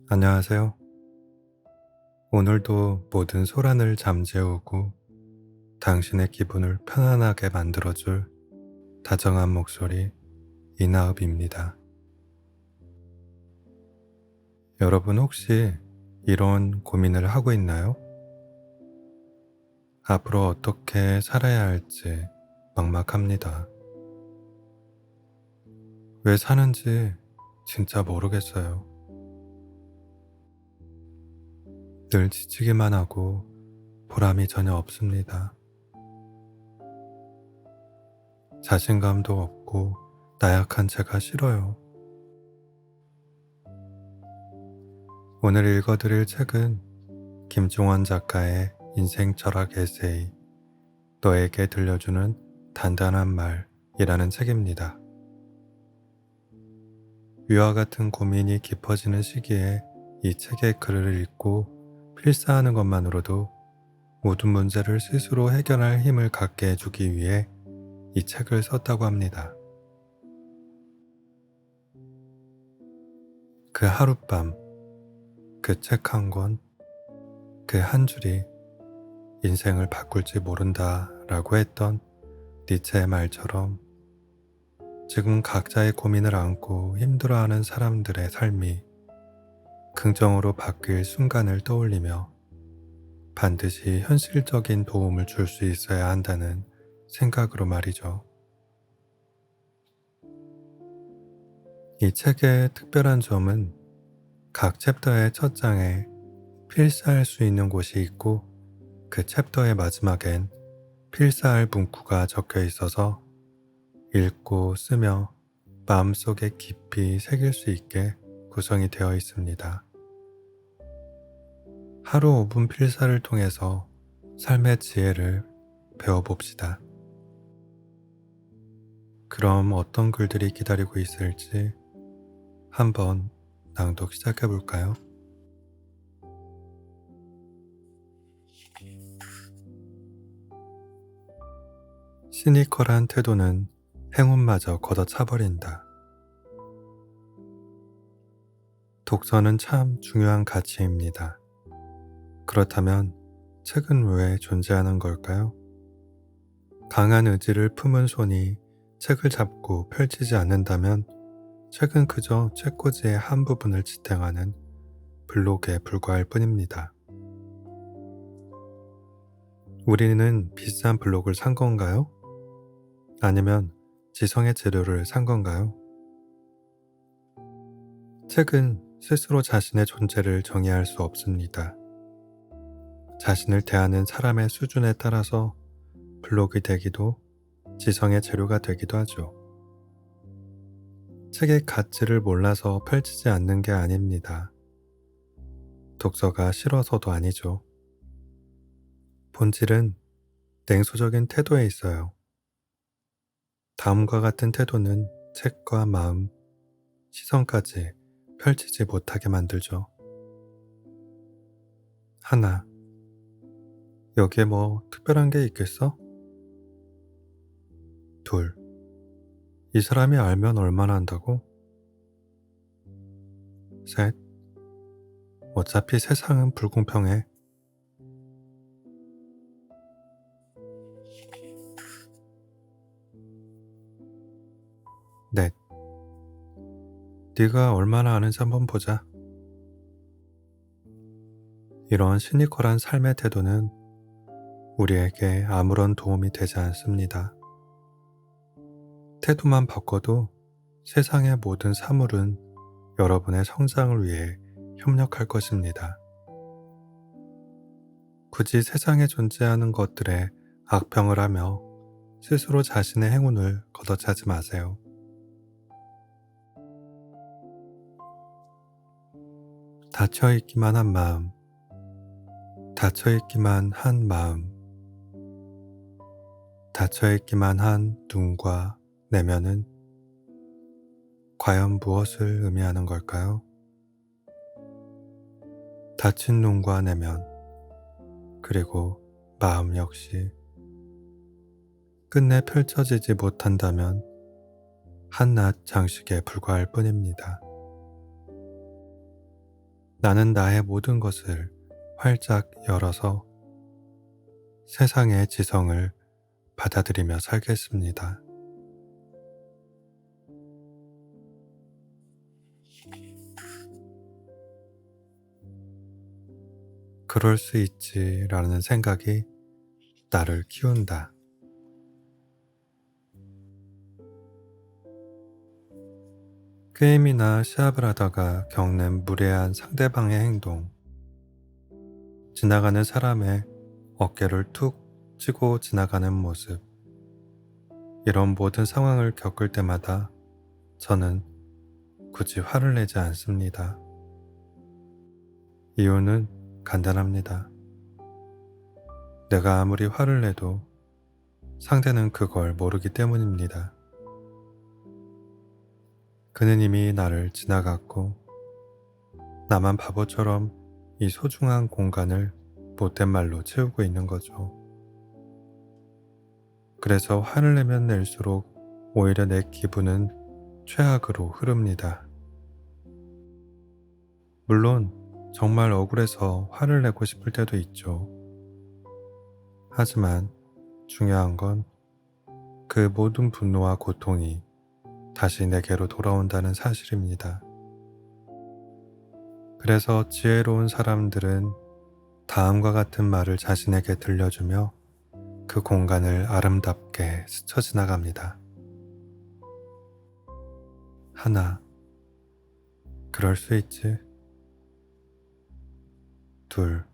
안녕하세요. 오늘도 모든 소란을 잠재우고 당신의 기분을 편안하게 만들어줄 다정한 목소리 이나읍입니다. 여러분 혹시 이런 고민을 하고 있나요? 앞으로 어떻게 살아야 할지 막막합니다. 왜 사는지 진짜 모르겠어요. 늘 지치기만 하고 보람이 전혀 없습니다. 자신감도 없고 나약한 제가 싫어요. 오늘 읽어드릴 책은 김종원 작가의 인생 철학 에세이 너에게 들려주는 단단한 말이라는 책입니다. 위와 같은 고민이 깊어지는 시기에 이 책의 글을 읽고 필사하는 것만으로도 모든 문제를 스스로 해결할 힘을 갖게 해주기 위해 이 책을 썼다고 합니다. 그 하룻밤, 그 책 한 권, 그 한 줄이 인생을 바꿀지 모른다 라고 했던 니체의 말처럼 지금 각자의 고민을 안고 힘들어하는 사람들의 삶이 긍정으로 바뀔 순간을 떠올리며 반드시 현실적인 도움을 줄 수 있어야 한다는 생각으로 말이죠. 이 책의 특별한 점은 각 챕터의 첫 장에 필사할 수 있는 곳이 있고 그 챕터의 마지막엔 필사할 문구가 적혀 있어서 읽고 쓰며 마음속에 깊이 새길 수 있게 구성이 되어 있습니다. 하루 5분 필사를 통해서 삶의 지혜를 배워봅시다. 그럼 어떤 글들이 기다리고 있을지 한번 낭독 시작해 볼까요? 시니컬한 태도는 행운마저 걷어차버린다. 독서는 참 중요한 가치입니다. 그렇다면 책은 왜 존재하는 걸까요? 강한 의지를 품은 손이 책을 잡고 펼치지 않는다면 책은 그저 책꽂이의 한 부분을 지탱하는 블록에 불과할 뿐입니다. 우리는 비싼 블록을 산 건가요? 아니면 지성의 재료를 산 건가요? 책은 스스로 자신의 존재를 정의할 수 없습니다. 자신을 대하는 사람의 수준에 따라서 블록이 되기도 지성의 재료가 되기도 하죠. 책의 가치를 몰라서 펼치지 않는 게 아닙니다. 독서가 싫어서도 아니죠. 본질은 냉소적인 태도에 있어요. 다음과 같은 태도는 책과 마음, 시선까지 펼치지 못하게 만들죠. 하나, 여기에 뭐 특별한 게 있겠어? 둘, 이 사람이 알면 얼마나 한다고? 셋, 어차피 세상은 불공평해. 넷, 네가 얼마나 아는지 한번 보자. 이런 시니컬한 삶의 태도는 우리에게 아무런 도움이 되지 않습니다. 태도만 바꿔도 세상의 모든 사물은 여러분의 성장을 위해 협력할 것입니다. 굳이 세상에 존재하는 것들에 악평을 하며 스스로 자신의 행운을 걷어차지 마세요. 닫혀있기만 한 마음, 닫혀있기만 한 마음, 닫혀있기만 한 눈과 내면은 과연 무엇을 의미하는 걸까요? 닫힌 눈과 내면, 그리고 마음 역시 끝내 펼쳐지지 못한다면 한낱 장식에 불과할 뿐입니다. 나는 나의 모든 것을 활짝 열어서 세상의 지성을 받아들이며 살겠습니다. 그럴 수 있지라는 생각이 나를 키운다. 게임이나 시합을 하다가 겪는 무례한 상대방의 행동, 지나가는 사람의 어깨를 툭 치고 지나가는 모습, 이런 모든 상황을 겪을 때마다 저는 굳이 화를 내지 않습니다. 이유는 간단합니다. 내가 아무리 화를 내도 상대는 그걸 모르기 때문입니다. 그는 이미 나를 지나갔고 나만 바보처럼 이 소중한 공간을 못된 말로 채우고 있는 거죠. 그래서 화를 내면 낼수록 오히려 내 기분은 최악으로 흐릅니다. 물론 정말 억울해서 화를 내고 싶을 때도 있죠. 하지만 중요한 건 그 모든 분노와 고통이 다시 내게로 돌아온다는 사실입니다. 그래서 지혜로운 사람들은 다음과 같은 말을 자신에게 들려주며 그 공간을 아름답게 스쳐 지나갑니다. 하나, 그럴 수 있지. 둘,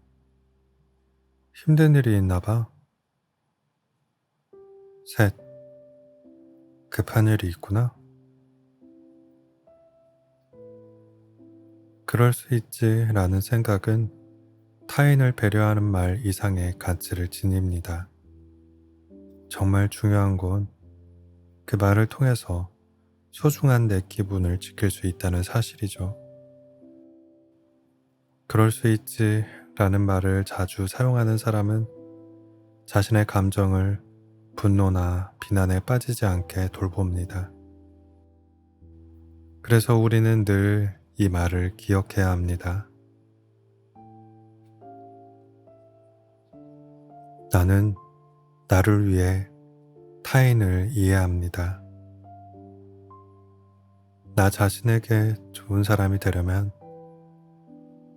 힘든 일이 있나 봐. 셋, 급한 일이 있구나. 그럴 수 있지 라는 생각은 타인을 배려하는 말 이상의 가치를 지닙니다. 정말 중요한 건 그 말을 통해서 소중한 내 기분을 지킬 수 있다는 사실이죠. 그럴 수 있지 라는 말을 자주 사용하는 사람은 자신의 감정을 분노나 비난에 빠지지 않게 돌봅니다. 그래서 우리는 늘 이 말을 기억해야 합니다. 나는 나를 위해 타인을 이해합니다. 나 자신에게 좋은 사람이 되려면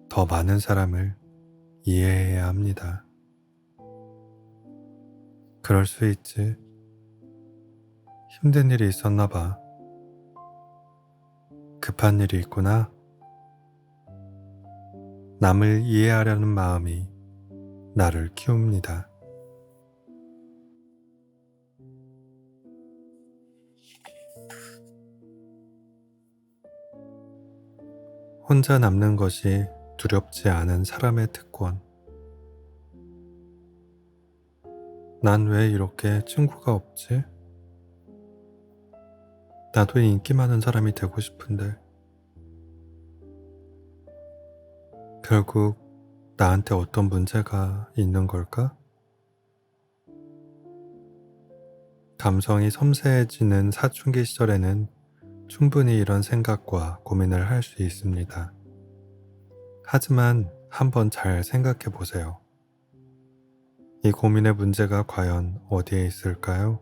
더 많은 사람을 이해해야 합니다. 그럴 수 있지. 힘든 일이 있었나 봐. 급한 일이 있구나. 남을 이해하려는 마음이 나를 키웁니다. 혼자 남는 것이 두렵지 않은 사람의 특권. 난 왜 이렇게 친구가 없지? 나도 인기 많은 사람이 되고 싶은데 결국 나한테 어떤 문제가 있는 걸까? 감성이 섬세해지는 사춘기 시절에는 충분히 이런 생각과 고민을 할 수 있습니다. 하지만 한번 잘 생각해 보세요. 이 고민의 문제가 과연 어디에 있을까요?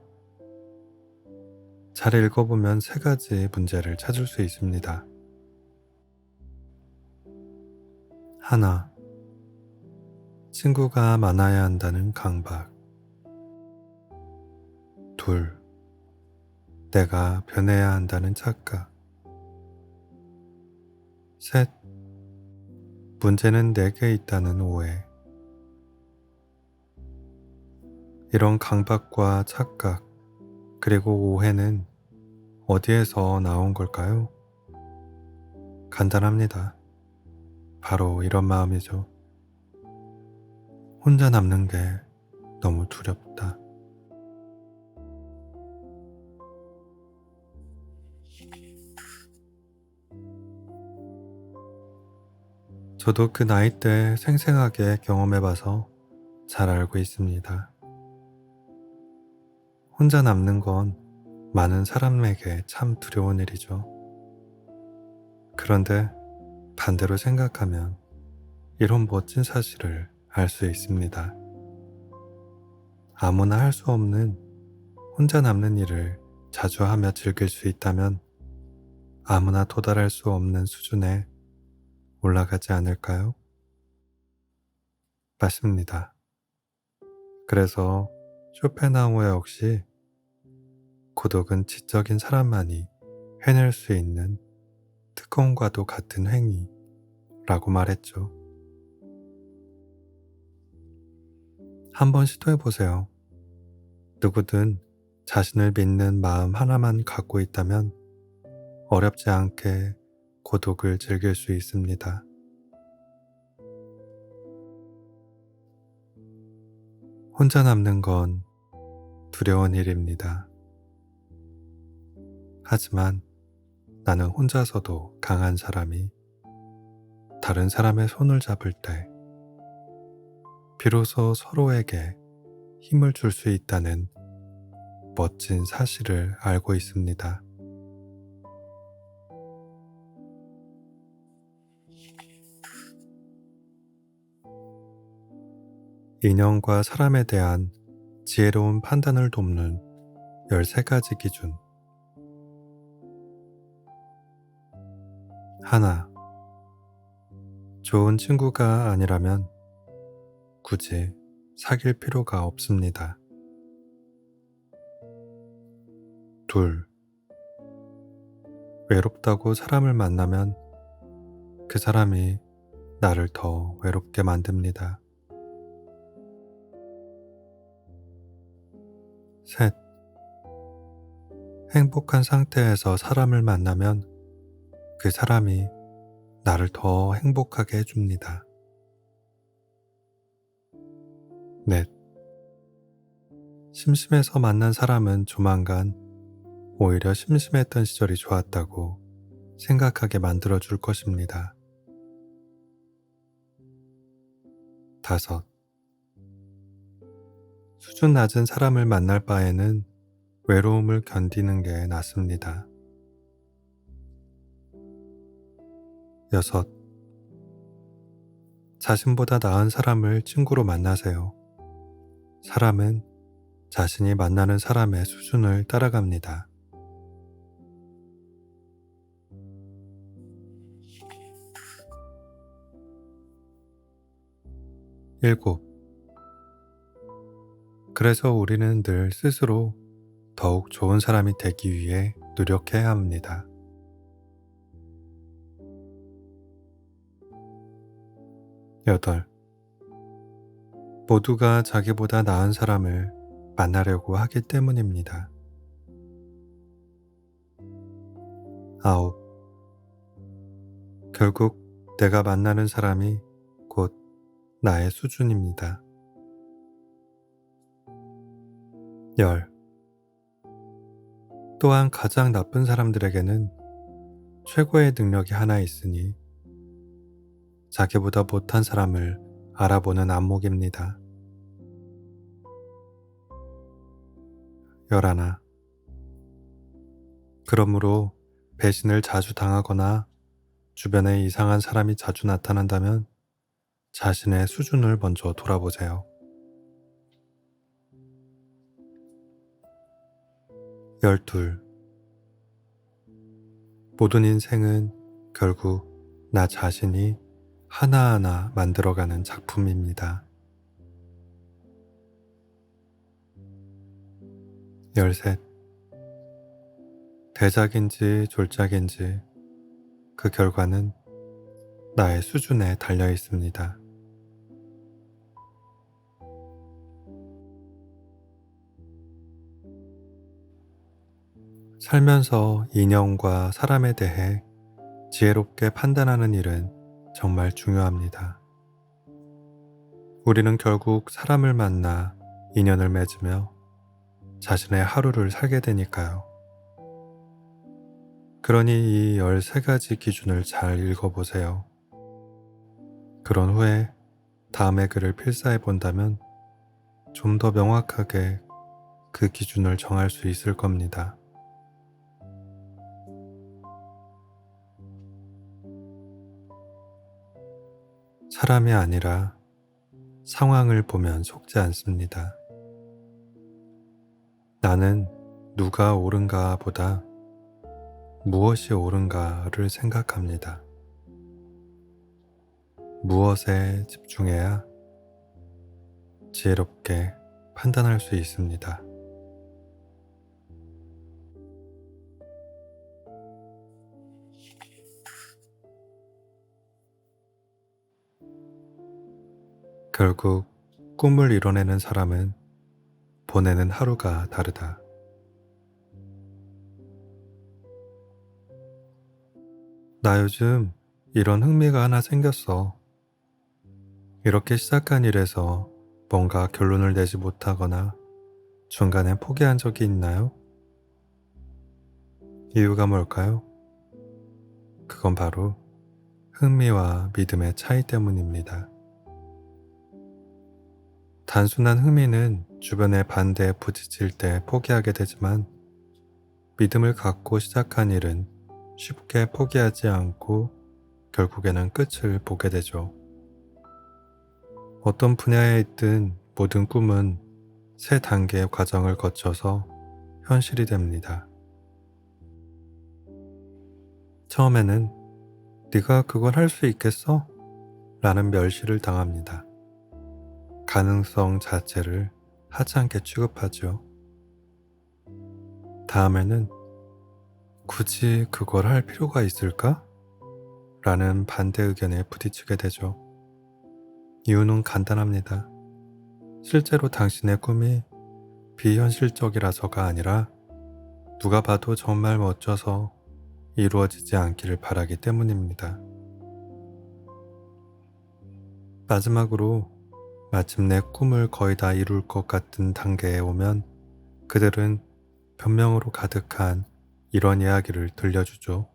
잘 읽어보면 세 가지 문제를 찾을 수 있습니다. 하나, 친구가 많아야 한다는 강박. 둘, 내가 변해야 한다는 착각. 셋, 문제는 내게 있다는 오해. 이런 강박과 착각, 그리고 오해는 어디에서 나온 걸까요? 간단합니다. 바로 이런 마음이죠. 혼자 남는 게 너무 두렵다. 저도 그 나이 때 생생하게 경험해봐서 잘 알고 있습니다. 혼자 남는 건 많은 사람에게 참 두려운 일이죠. 그런데 반대로 생각하면 이런 멋진 사실을 알 수 있습니다. 아무나 할 수 없는 혼자 남는 일을 자주 하며 즐길 수 있다면 아무나 도달할 수 없는 수준에 올라가지 않을까요? 맞습니다. 그래서 쇼펜하우어 역시 고독은 지적인 사람만이 해낼 수 있는 특권과도 같은 행위라고 말했죠. 한번 시도해 보세요. 누구든 자신을 믿는 마음 하나만 갖고 있다면 어렵지 않게 고독을 즐길 수 있습니다. 혼자 남는 건 두려운 일입니다. 하지만 나는 혼자서도 강한 사람이 다른 사람의 손을 잡을 때 비로소 서로에게 힘을 줄 수 있다는 멋진 사실을 알고 있습니다. 인연과 사람에 대한 지혜로운 판단을 돕는 13가지 기준. 하나, 좋은 친구가 아니라면 굳이 사귈 필요가 없습니다. 둘, 외롭다고 사람을 만나면 그 사람이 나를 더 외롭게 만듭니다. 셋, 행복한 상태에서 사람을 만나면 그 사람이 나를 더 행복하게 해줍니다. 넷, 심심해서 만난 사람은 조만간 오히려 심심했던 시절이 좋았다고 생각하게 만들어줄 것입니다. 다섯, 수준 낮은 사람을 만날 바에는 외로움을 견디는 게 낫습니다. 여섯, 자신보다 나은 사람을 친구로 만나세요. 사람은 자신이 만나는 사람의 수준을 따라갑니다. 일곱, 그래서 우리는 늘 스스로 더욱 좋은 사람이 되기 위해 노력해야 합니다. 여덟, 모두가 자기보다 나은 사람을 만나려고 하기 때문입니다. 아홉, 결국 내가 만나는 사람이 곧 나의 수준입니다. 열, 또한 가장 나쁜 사람들에게는 최고의 능력이 하나 있으니 자기보다 못한 사람을 알아보는 안목입니다. 11. 그러므로 배신을 자주 당하거나 주변에 이상한 사람이 자주 나타난다면 자신의 수준을 먼저 돌아보세요. 12. 모든 인생은 결국 나 자신이 하나하나 만들어가는 작품입니다. 13. 대작인지 졸작인지 그 결과는 나의 수준에 달려 있습니다. 살면서 인연과 사람에 대해 지혜롭게 판단하는 일은 정말 중요합니다. 우리는 결국 사람을 만나 인연을 맺으며 자신의 하루를 살게 되니까요. 그러니 이 13가지 기준을 잘 읽어보세요. 그런 후에 다음의 글을 필사해 본다면 좀 더 명확하게 그 기준을 정할 수 있을 겁니다. 사람이 아니라 상황을 보면 속지 않습니다. 나는 누가 옳은가 보다 무엇이 옳은가를 생각합니다. 무엇에 집중해야 지혜롭게 판단할 수 있습니다. 결국 꿈을 이뤄내는 사람은 보내는 하루가 다르다. 나 요즘 이런 흥미가 하나 생겼어. 이렇게 시작한 일에서 뭔가 결론을 내지 못하거나 중간에 포기한 적이 있나요? 이유가 뭘까요? 그건 바로 흥미와 믿음의 차이 때문입니다. 단순한 흥미는 주변의 반대에 부딪힐 때 포기하게 되지만 믿음을 갖고 시작한 일은 쉽게 포기하지 않고 결국에는 끝을 보게 되죠. 어떤 분야에 있든 모든 꿈은 세 단계의 과정을 거쳐서 현실이 됩니다. 처음에는 네가 그걸 할 수 있겠어? 라는 멸시를 당합니다. 가능성 자체를 하찮게 취급하죠. 다음에는 굳이 그걸 할 필요가 있을까? 라는 반대 의견에 부딪히게 되죠. 이유는 간단합니다. 실제로 당신의 꿈이 비현실적이라서가 아니라 누가 봐도 정말 멋져서 이루어지지 않기를 바라기 때문입니다. 마지막으로 마침내 꿈을 거의 다 이룰 것 같은 단계에 오면 그들은 변명으로 가득한 이런 이야기를 들려주죠.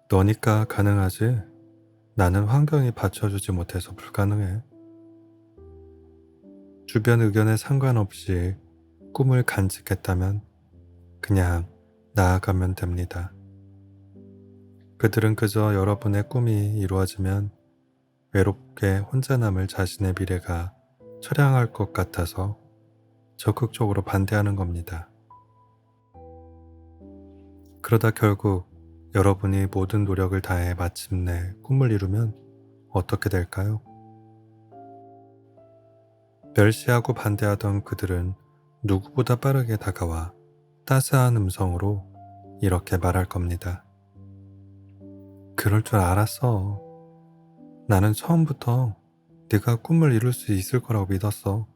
너니까 가능하지? 나는 환경이 받쳐주지 못해서 불가능해. 주변 의견에 상관없이 꿈을 간직했다면 그냥 나아가면 됩니다. 그들은 그저 여러분의 꿈이 이루어지면 외롭게 혼자 남을 자신의 미래가 처량할 것 같아서 적극적으로 반대하는 겁니다. 그러다 결국 여러분이 모든 노력을 다해 마침내 꿈을 이루면 어떻게 될까요? 멸시하고 반대하던 그들은 누구보다 빠르게 다가와 따스한 음성으로 이렇게 말할 겁니다. 그럴 줄 알았어. 나는 처음부터 네가 꿈을 이룰 수 있을 거라고 믿었어.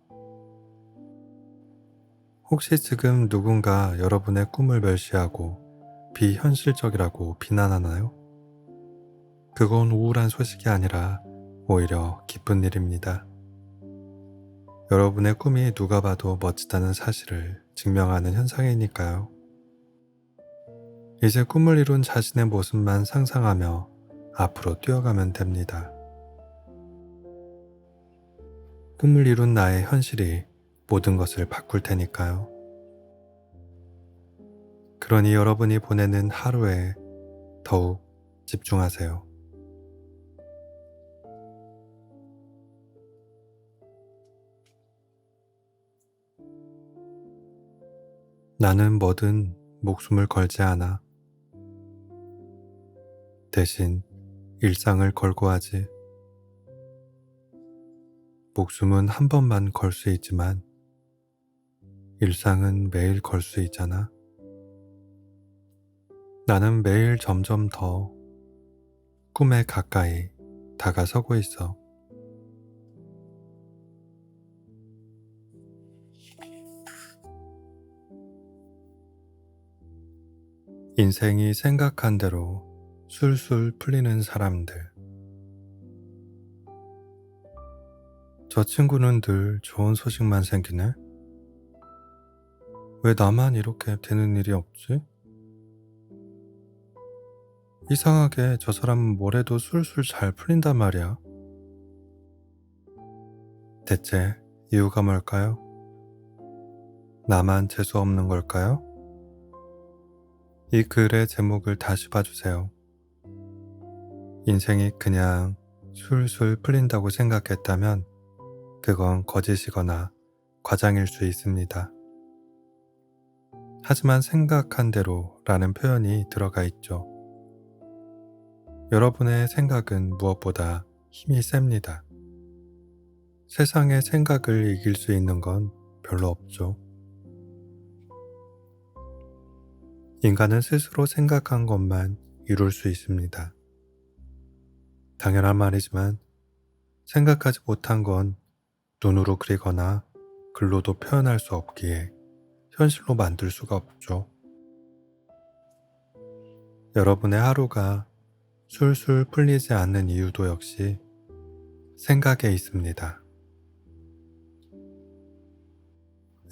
혹시 지금 누군가 여러분의 꿈을 멸시하고 비현실적이라고 비난하나요? 그건 우울한 소식이 아니라 오히려 기쁜 일입니다. 여러분의 꿈이 누가 봐도 멋지다는 사실을 증명하는 현상이니까요. 이제 꿈을 이룬 자신의 모습만 상상하며 앞으로 뛰어가면 됩니다. 꿈을 이룬 나의 현실이 모든 것을 바꿀 테니까요. 그러니 여러분이 보내는 하루에 더욱 집중하세요. 나는 뭐든 목숨을 걸지 않아. 대신 일상을 걸고 하지. 목숨은 한 번만 걸 수 있지만 일상은 매일 걸 수 있잖아. 나는 매일 점점 더 꿈에 가까이 다가서고 있어. 인생이 생각한 대로 술술 풀리는 사람들. 저 친구는 늘 좋은 소식만 생기네? 왜 나만 이렇게 되는 일이 없지? 이상하게 저 사람은 뭘 해도 술술 잘 풀린단 말이야. 대체 이유가 뭘까요? 나만 재수 없는 걸까요? 이 글의 제목을 다시 봐주세요. 인생이 그냥 술술 풀린다고 생각했다면 그건 거짓이거나 과장일 수 있습니다. 하지만 생각한 대로라는 표현이 들어가 있죠. 여러분의 생각은 무엇보다 힘이 셉니다. 세상의 생각을 이길 수 있는 건 별로 없죠. 인간은 스스로 생각한 것만 이룰 수 있습니다. 당연한 말이지만 생각하지 못한 건 눈으로 그리거나 글로도 표현할 수 없기에 현실로 만들 수가 없죠. 여러분의 하루가 술술 풀리지 않는 이유도 역시 생각에 있습니다.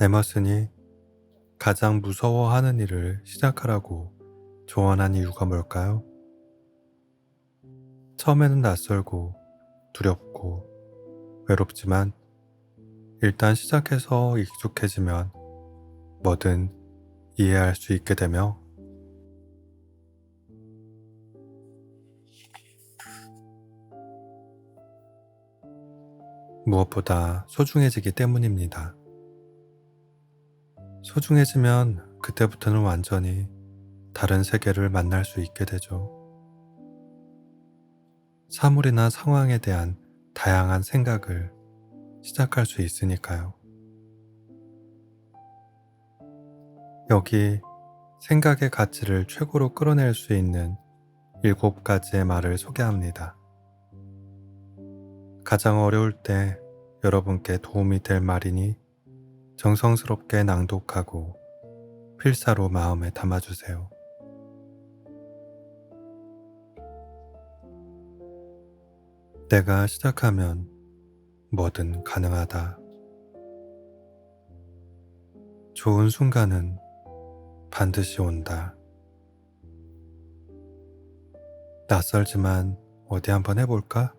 에머슨이 가장 무서워하는 일을 시작하라고 조언한 이유가 뭘까요? 처음에는 낯설고 두렵고 외롭지만 일단 시작해서 익숙해지면 뭐든 이해할 수 있게 되며 무엇보다 소중해지기 때문입니다. 소중해지면 그때부터는 완전히 다른 세계를 만날 수 있게 되죠. 사물이나 상황에 대한 다양한 생각을 시작할 수 있으니까요. 여기 생각의 가치를 최고로 끌어낼 수 있는 7가지의 말을 소개합니다. 가장 어려울 때 여러분께 도움이 될 말이니 정성스럽게 낭독하고 필사로 마음에 담아주세요. 내가 시작하면 뭐든 가능하다. 좋은 순간은 반드시 온다. 낯설지만 어디 한번 해볼까?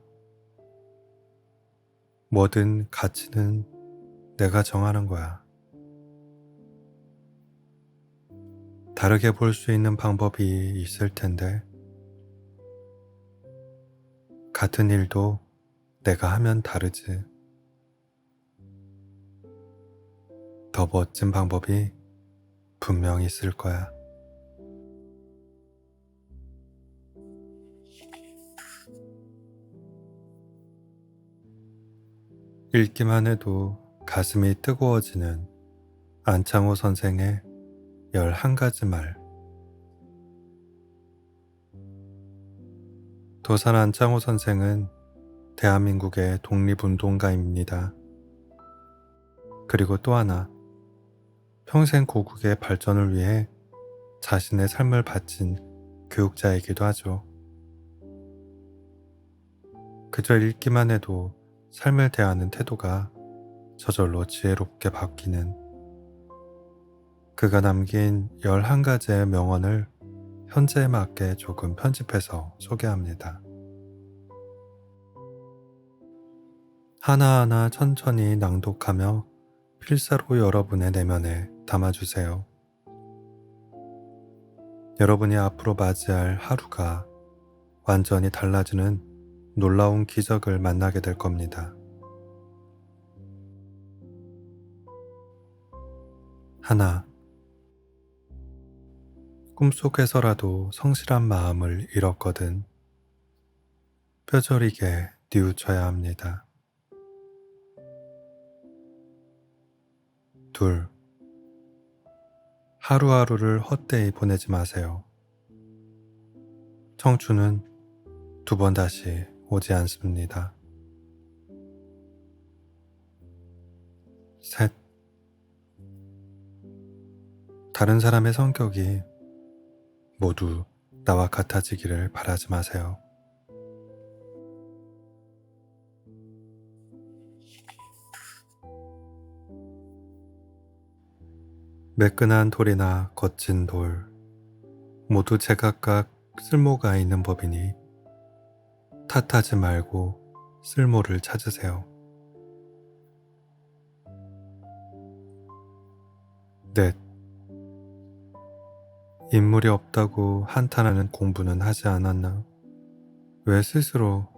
뭐든 가치는 내가 정하는 거야. 다르게 볼 수 있는 방법이 있을 텐데, 같은 일도 내가 하면 다르지. 더 멋진 방법이 분명 있을 거야. 읽기만 해도 가슴이 뜨거워지는 안창호 선생의 11가지 말. 도산 안창호 선생은 대한민국의 독립운동가입니다. 그리고 또 하나, 평생 고국의 발전을 위해 자신의 삶을 바친 교육자이기도 하죠. 그저 읽기만 해도 삶을 대하는 태도가 저절로 지혜롭게 바뀌는 그가 남긴 11가지의 명언을 현재에 맞게 조금 편집해서 소개합니다. 하나하나 천천히 낭독하며 필사로 여러분의 내면에 담아주세요. 여러분이 앞으로 맞이할 하루가 완전히 달라지는 놀라운 기적을 만나게 될 겁니다. 하나, 꿈속에서라도 성실한 마음을 잃었거든 뼈저리게 뉘우쳐야 합니다. 둘, 하루하루를 헛되이 보내지 마세요. 청춘은 2번 다시 오지 않습니다. 셋, 다른 사람의 성격이 모두 나와 같아지기를 바라지 마세요. 매끈한 돌이나 거친 돌, 모두 제각각 쓸모가 있는 법이니 탓하지 말고 쓸모를 찾으세요. 넷, 인물이 없다고 한탄하는 공부는 하지 않았나? 왜 스스로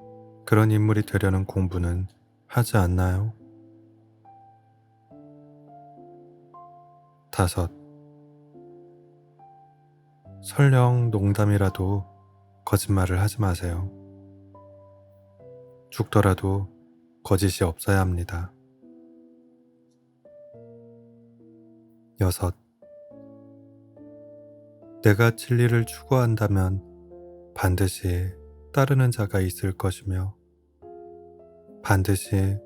그런 인물이 되려는 공부는 하지 않나요? 5. 설령 농담이라도 거짓말을 하지 마세요. 죽더라도 거짓이 없어야 합니다. 6. 내가 진리를 추구한다면 반드시 따르는 자가 있을 것이며 반드시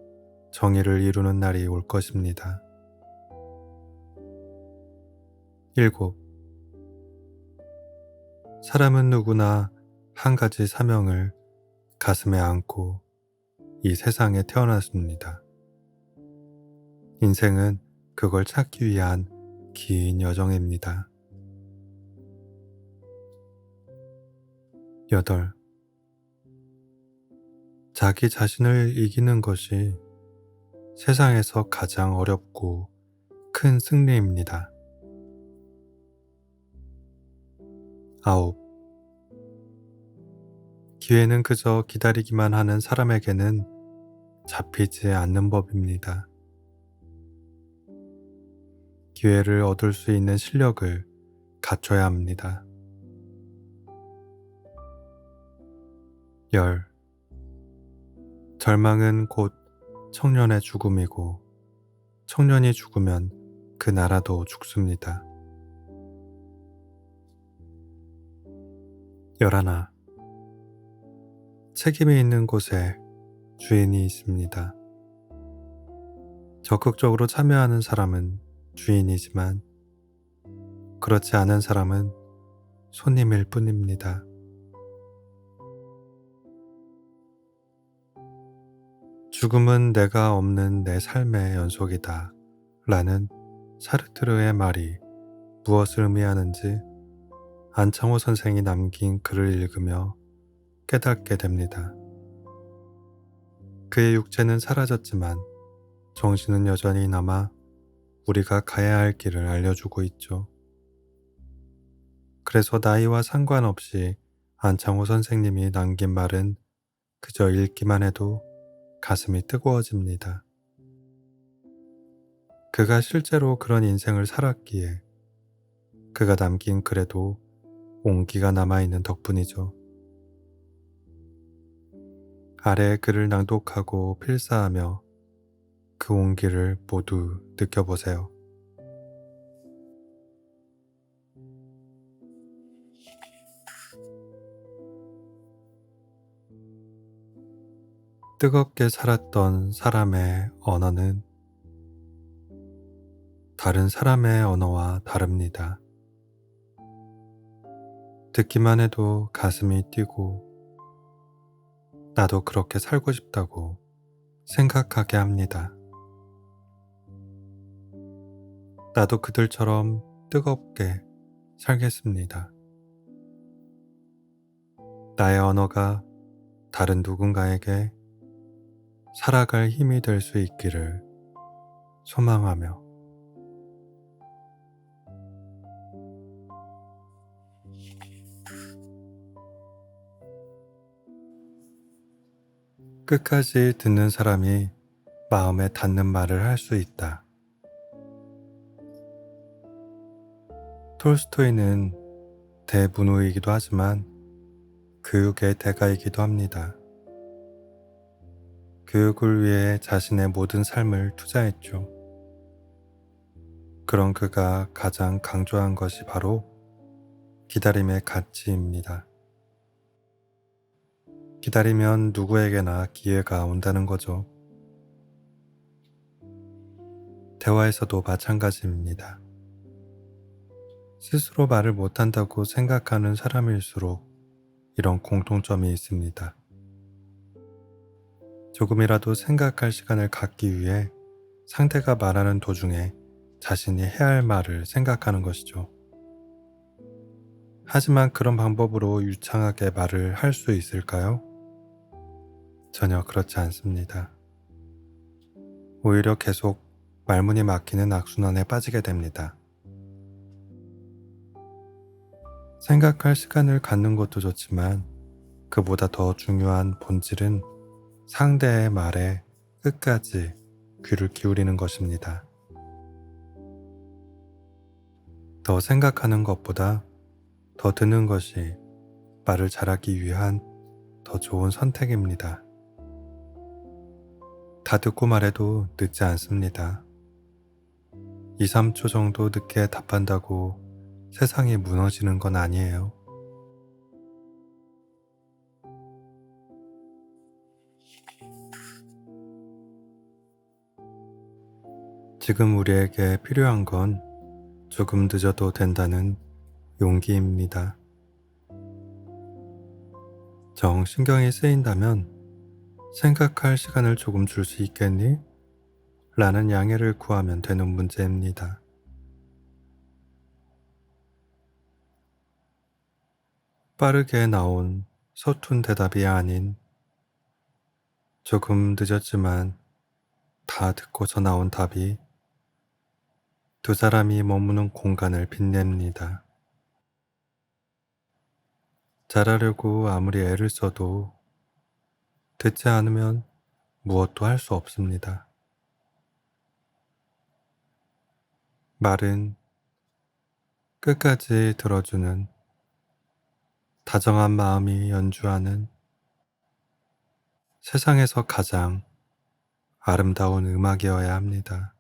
정의를 이루는 날이 올 것입니다. 7. 사람은 누구나 한 가지 사명을 가슴에 안고 이 세상에 태어났습니다. 인생은 그걸 찾기 위한 긴 여정입니다. 8. 자기 자신을 이기는 것이 세상에서 가장 어렵고 큰 승리입니다. 9. 기회는 그저 기다리기만 하는 사람에게는 잡히지 않는 법입니다. 기회를 얻을 수 있는 실력을 갖춰야 합니다. 10. 절망은 곧 청년의 죽음이고 청년이 죽으면 그 나라도 죽습니다. 11. 책임이 있는 곳에 주인이 있습니다. 적극적으로 참여하는 사람은 주인이지만 그렇지 않은 사람은 손님일 뿐입니다. 죽음은 내가 없는 내 삶의 연속이다 라는 사르트르의 말이 무엇을 의미하는지 안창호 선생이 남긴 글을 읽으며 깨닫게 됩니다. 그의 육체는 사라졌지만 정신은 여전히 남아 우리가 가야 할 길을 알려주고 있죠. 그래서 나이와 상관없이 안창호 선생님이 남긴 말은 그저 읽기만 해도 가슴이 뜨거워집니다. 그가 실제로 그런 인생을 살았기에 그가 남긴 글에도 온기가 남아있는 덕분이죠. 아래의 글을 낭독하고 필사하며 그 온기를 모두 느껴보세요. 뜨겁게 살았던 사람의 언어는 다른 사람의 언어와 다릅니다. 듣기만 해도 가슴이 뛰고 나도 그렇게 살고 싶다고 생각하게 합니다. 나도 그들처럼 뜨겁게 살겠습니다. 나의 언어가 다른 누군가에게 살아갈 힘이 될 수 있기를 소망하며 끝까지 듣는 사람이 마음에 닿는 말을 할 수 있다. 톨스토이는 대문우이기도 하지만 교육의 대가이기도 합니다. 교육을 위해 자신의 모든 삶을 투자했죠. 그런 그가 가장 강조한 것이 바로 기다림의 가치입니다. 기다리면 누구에게나 기회가 온다는 거죠. 대화에서도 마찬가지입니다. 스스로 말을 못한다고 생각하는 사람일수록 이런 공통점이 있습니다. 조금이라도 생각할 시간을 갖기 위해 상대가 말하는 도중에 자신이 해야 할 말을 생각하는 것이죠. 하지만 그런 방법으로 유창하게 말을 할 수 있을까요? 전혀 그렇지 않습니다. 오히려 계속 말문이 막히는 악순환에 빠지게 됩니다. 생각할 시간을 갖는 것도 좋지만 그보다 더 중요한 본질은 상대의 말에 끝까지 귀를 기울이는 것입니다. 더 생각하는 것보다 더 듣는 것이 말을 잘하기 위한 더 좋은 선택입니다. 다 듣고 말해도 늦지 않습니다. 2, 3초 정도 늦게 답한다고 세상이 무너지는 건 아니에요. 지금 우리에게 필요한 건 조금 늦어도 된다는 용기입니다. 정 신경이 쓰인다면 생각할 시간을 조금 줄 수 있겠니? 라는 양해를 구하면 되는 문제입니다. 빠르게 나온 서툰 대답이 아닌 조금 늦었지만 다 듣고서 나온 답이 두 사람이 머무는 공간을 빛냅니다. 잘하려고 아무리 애를 써도 듣지 않으면 무엇도 할 수 없습니다. 말은 끝까지 들어주는 다정한 마음이 연주하는 세상에서 가장 아름다운 음악이어야 합니다.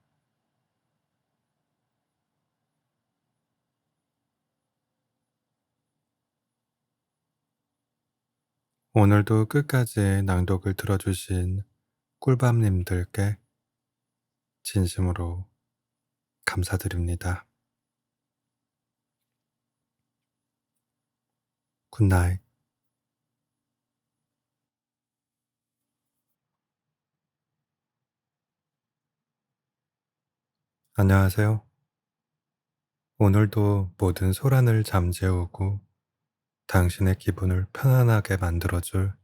오늘도 끝까지 낭독을 들어주신 꿀밤님들께 진심으로 감사드립니다. 굿나잇. 안녕하세요. 오늘도 모든 소란을 잠재우고 당신의 기분을 편안하게 만들어줄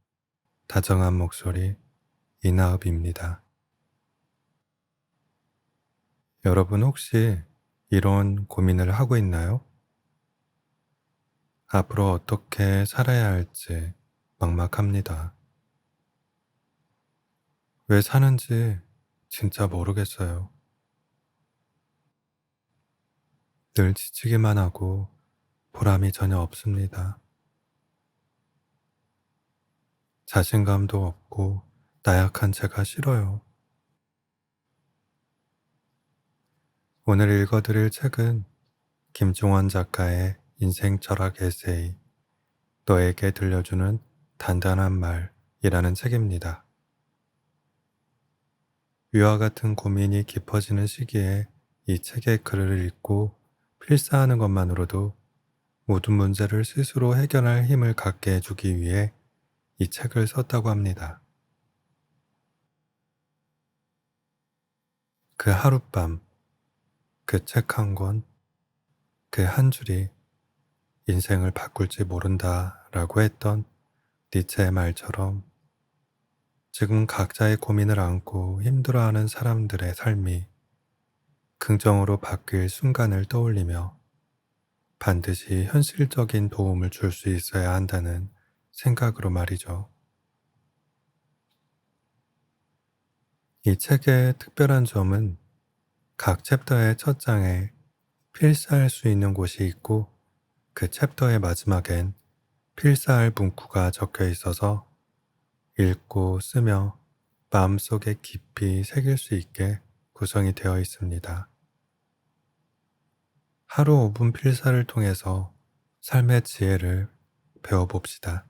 다정한 목소리 이나읍입니다. 여러분 혹시 이런 고민을 하고 있나요? 앞으로 어떻게 살아야 할지 막막합니다. 왜 사는지 진짜 모르겠어요. 늘 지치기만 하고 보람이 전혀 없습니다. 자신감도 없고 나약한 제가 싫어요. 오늘 읽어드릴 책은 김종원 작가의 인생 철학 에세이 너에게 들려주는 단단한 말이라는 책입니다. 위와 같은 고민이 깊어지는 시기에 이 책의 글을 읽고 필사하는 것만으로도 모든 문제를 스스로 해결할 힘을 갖게 해주기 위해 이 책을 썼다고 합니다. 그 하룻밤, 그 책 한 권, 그 한 줄이 인생을 바꿀지 모른다 라고 했던 니체의 말처럼 지금 각자의 고민을 안고 힘들어하는 사람들의 삶이 긍정으로 바뀔 순간을 떠올리며 반드시 현실적인 도움을 줄 수 있어야 한다는 생각으로 말이죠. 이 책의 특별한 점은 각 챕터의 첫 장에 필사할 수 있는 곳이 있고 그 챕터의 마지막엔 필사할 문구가 적혀 있어서 읽고 쓰며 마음속에 깊이 새길 수 있게 구성이 되어 있습니다. 하루 5분 필사를 통해서 삶의 지혜를 배워봅시다.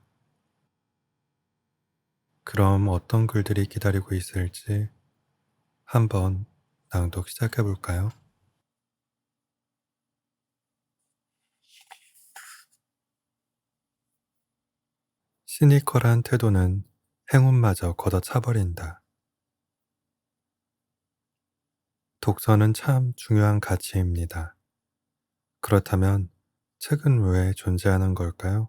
그럼 어떤 글들이 기다리고 있을지 한번 낭독 시작해 볼까요? 시니컬한 태도는 행운마저 걷어차버린다. 독서는 참 중요한 가치입니다. 그렇다면 책은 왜 존재하는 걸까요?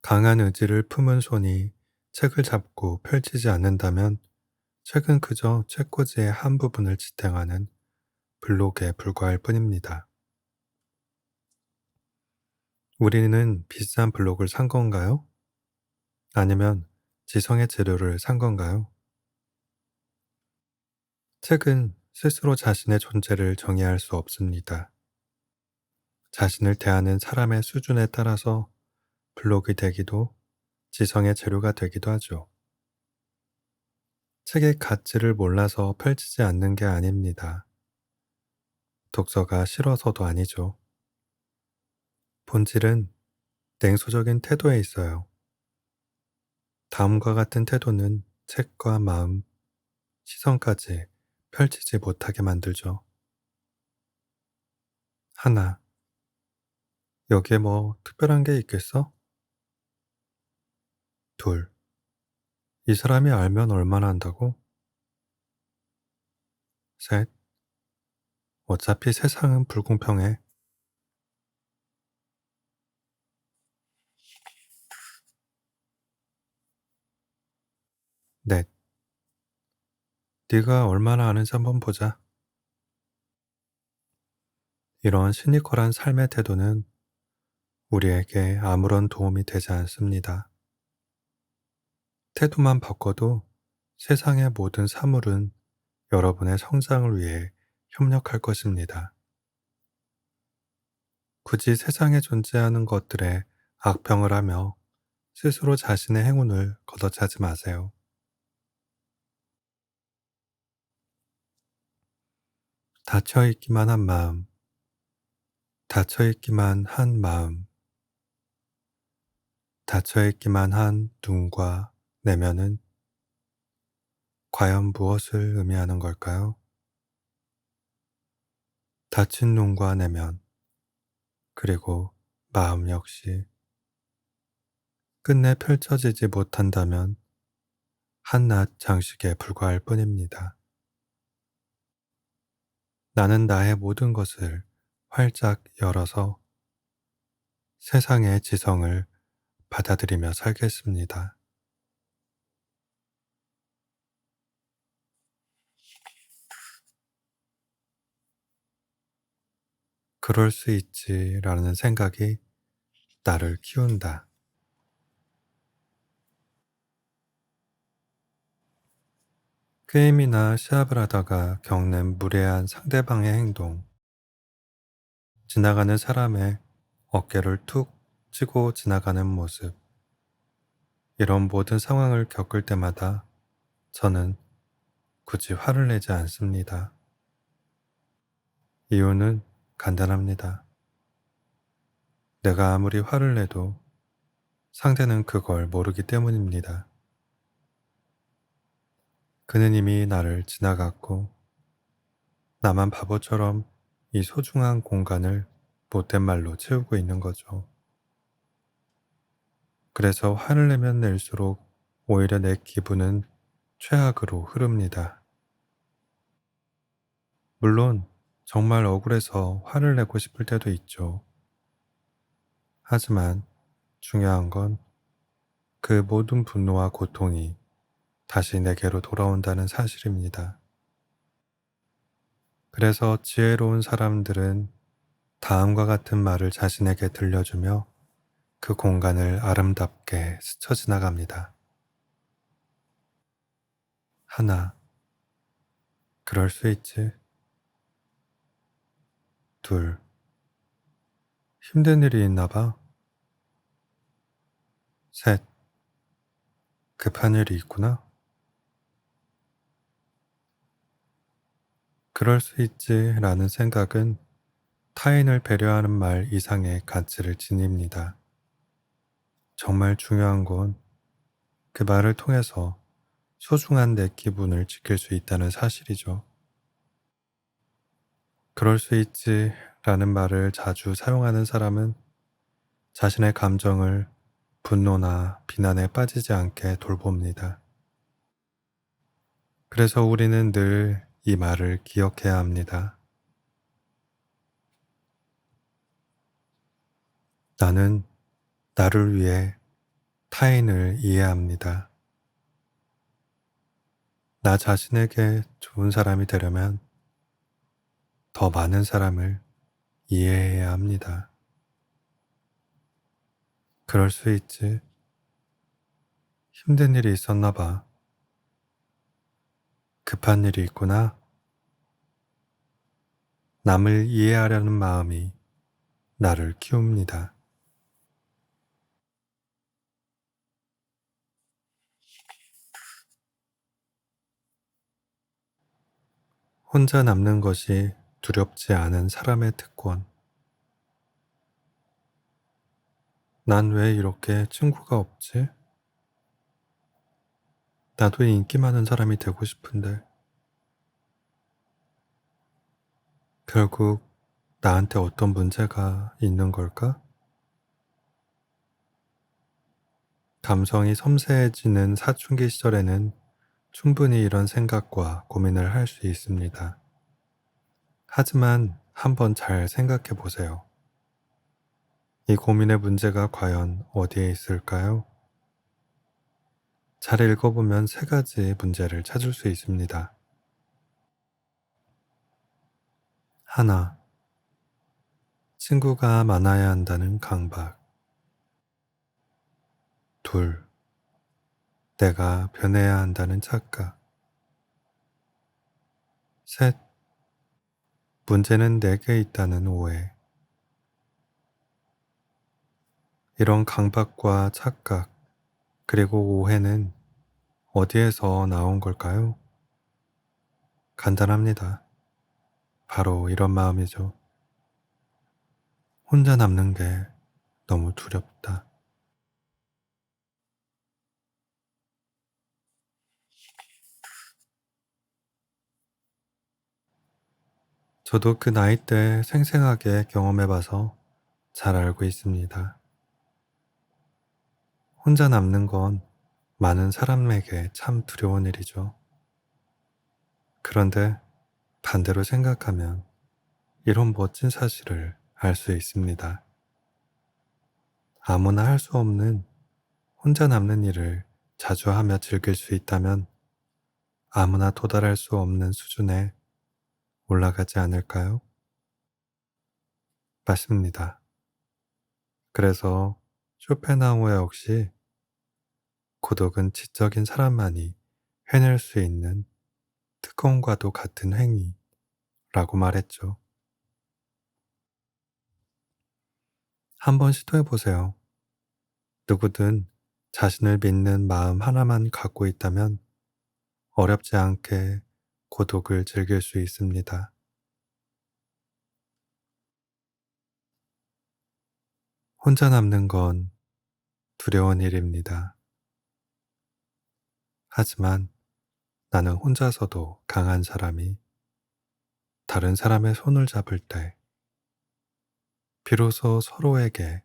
강한 의지를 품은 손이 책을 잡고 펼치지 않는다면 책은 그저 책꽂이의 한 부분을 지탱하는 블록에 불과할 뿐입니다. 우리는 비싼 블록을 산 건가요? 아니면 지성의 재료를 산 건가요? 책은 스스로 자신의 존재를 정의할 수 없습니다. 자신을 대하는 사람의 수준에 따라서 블록이 되기도 지성의 재료가 되기도 하죠. 책의 가치를 몰라서 펼치지 않는 게 아닙니다. 독서가 싫어서도 아니죠. 본질은 냉소적인 태도에 있어요. 다음과 같은 태도는 책과 마음, 시선까지 펼치지 못하게 만들죠. 하나, 여기에 뭐 특별한 게 있겠어? 둘, 이 사람이 알면 얼마나 한다고? 셋, 어차피 세상은 불공평해. 넷, 네가 얼마나 아는지 한번 보자. 이런 시니컬한 삶의 태도는 우리에게 아무런 도움이 되지 않습니다. 태도만 바꿔도 세상의 모든 사물은 여러분의 성장을 위해 협력할 것입니다. 굳이 세상에 존재하는 것들에 악평을 하며 스스로 자신의 행운을 걷어차지 마세요. 닫혀있기만 한 마음, 닫혀있기만 한 마음, 닫혀있기만 한 눈과 내면은 과연 무엇을 의미하는 걸까요? 닫힌 눈과 내면, 그리고 마음 역시 끝내 펼쳐지지 못한다면 한낱 장식에 불과할 뿐입니다. 나는 나의 모든 것을 활짝 열어서 세상의 지성을 받아들이며 살겠습니다. 그럴 수 있지라는 생각이 나를 키운다. 게임이나 시합을 하다가 겪는 무례한 상대방의 행동, 지나가는 사람의 어깨를 툭 치고 지나가는 모습, 이런 모든 상황을 겪을 때마다 저는 굳이 화를 내지 않습니다. 이유는 간단합니다. 내가 아무리 화를 내도 상대는 그걸 모르기 때문입니다. 그는 이미 나를 지나갔고 나만 바보처럼 이 소중한 공간을 못된 말로 채우고 있는 거죠. 그래서 화를 내면 낼수록 오히려 내 기분은 최악으로 흐릅니다. 물론 정말 억울해서 화를 내고 싶을 때도 있죠. 하지만 중요한 건 그 모든 분노와 고통이 다시 내게로 돌아온다는 사실입니다. 그래서 지혜로운 사람들은 다음과 같은 말을 자신에게 들려주며 그 공간을 아름답게 스쳐 지나갑니다. 하나, 그럴 수 있지. 둘, 힘든 일이 있나 봐. 셋, 급한 일이 있구나. 그럴 수 있지 라는 생각은 타인을 배려하는 말 이상의 가치를 지닙니다. 정말 중요한 건 그 말을 통해서 소중한 내 기분을 지킬 수 있다는 사실이죠. 그럴 수 있지 라는 말을 자주 사용하는 사람은 자신의 감정을 분노나 비난에 빠지지 않게 돌봅니다. 그래서 우리는 늘 이 말을 기억해야 합니다. 나는 나를 위해 타인을 이해합니다. 나 자신에게 좋은 사람이 되려면 더 많은 사람을 이해해야 합니다. 그럴 수 있지. 힘든 일이 있었나 봐. 급한 일이 있구나. 남을 이해하려는 마음이 나를 키웁니다. 혼자 남는 것이 두렵지 않은 사람의 특권. 난 왜 이렇게 친구가 없지? 나도 인기 많은 사람이 되고 싶은데 결국 나한테 어떤 문제가 있는 걸까? 감성이 섬세해지는 사춘기 시절에는 충분히 이런 생각과 고민을 할 수 있습니다. 하지만 한번 잘 생각해 보세요. 이 고민의 문제가 과연 어디에 있을까요? 잘 읽어보면 세 가지 문제를 찾을 수 있습니다. 하나, 친구가 많아야 한다는 강박. 둘, 내가 변해야 한다는 착각. 셋, 문제는 내게 있다는 오해. 이런 강박과 착각, 그리고 오해는 어디에서 나온 걸까요? 간단합니다. 바로 이런 마음이죠. 혼자 남는 게 너무 두렵다. 저도 그 나이 때 생생하게 경험해봐서 잘 알고 있습니다. 혼자 남는 건 많은 사람에게 참 두려운 일이죠. 그런데 반대로 생각하면 이런 멋진 사실을 알 수 있습니다. 아무나 할 수 없는 혼자 남는 일을 자주 하며 즐길 수 있다면 아무나 도달할 수 없는 수준에 올라가지 않을까요? 맞습니다. 그래서 쇼펜하우어 역시 고독은 지적인 사람만이 해낼 수 있는 특권과도 같은 행위라고 말했죠. 한번 시도해 보세요. 누구든 자신을 믿는 마음 하나만 갖고 있다면 어렵지 않게 고독을 즐길 수 있습니다. 혼자 남는 건 두려운 일입니다. 하지만 나는 혼자서도 강한 사람이 다른 사람의 손을 잡을 때 비로소 서로에게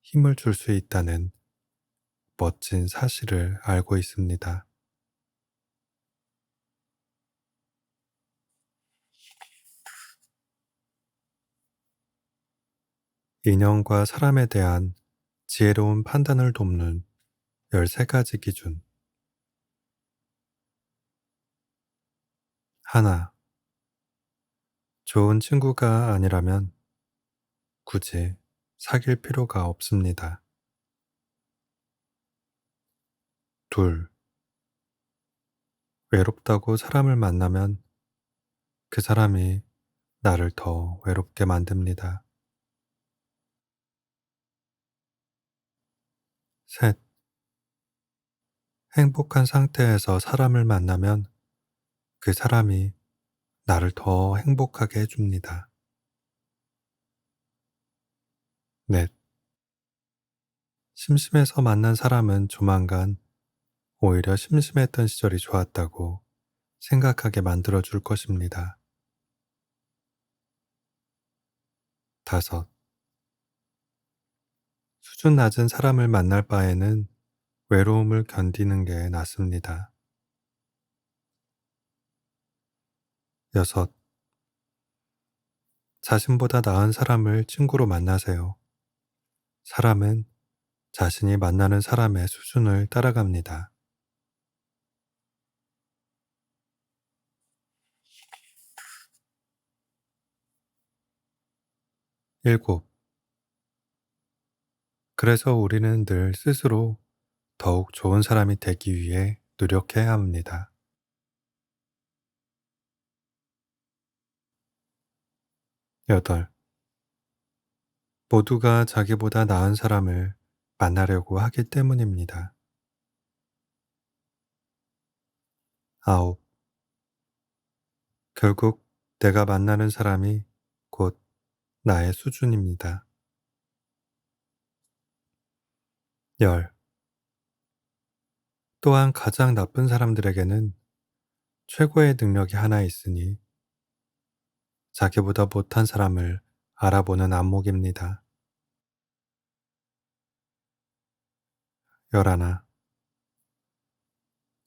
힘을 줄 수 있다는 멋진 사실을 알고 있습니다. 인연과 사람에 대한 지혜로운 판단을 돕는 13가지 기준. 하나, 좋은 친구가 아니라면 굳이 사귈 필요가 없습니다. 둘, 외롭다고 사람을 만나면 그 사람이 나를 더 외롭게 만듭니다. 셋, 행복한 상태에서 사람을 만나면 그 사람이 나를 더 행복하게 해줍니다. 넷, 심심해서 만난 사람은 조만간 오히려 심심했던 시절이 좋았다고 생각하게 만들어 줄 것입니다. 다섯, 수준 낮은 사람을 만날 바에는 외로움을 견디는 게 낫습니다. 여섯, 자신보다 나은 사람을 친구로 만나세요. 사람은 자신이 만나는 사람의 수준을 따라갑니다. 일곱, 그래서 우리는 늘 스스로 더욱 좋은 사람이 되기 위해 노력해야 합니다. 8. 모두가 자기보다 나은 사람을 만나려고 하기 때문입니다. 9. 결국 내가 만나는 사람이 곧 나의 수준입니다. 10. 또한 가장 나쁜 사람들에게는 최고의 능력이 하나 있으니 자기보다 못한 사람을 알아보는 안목입니다. 11.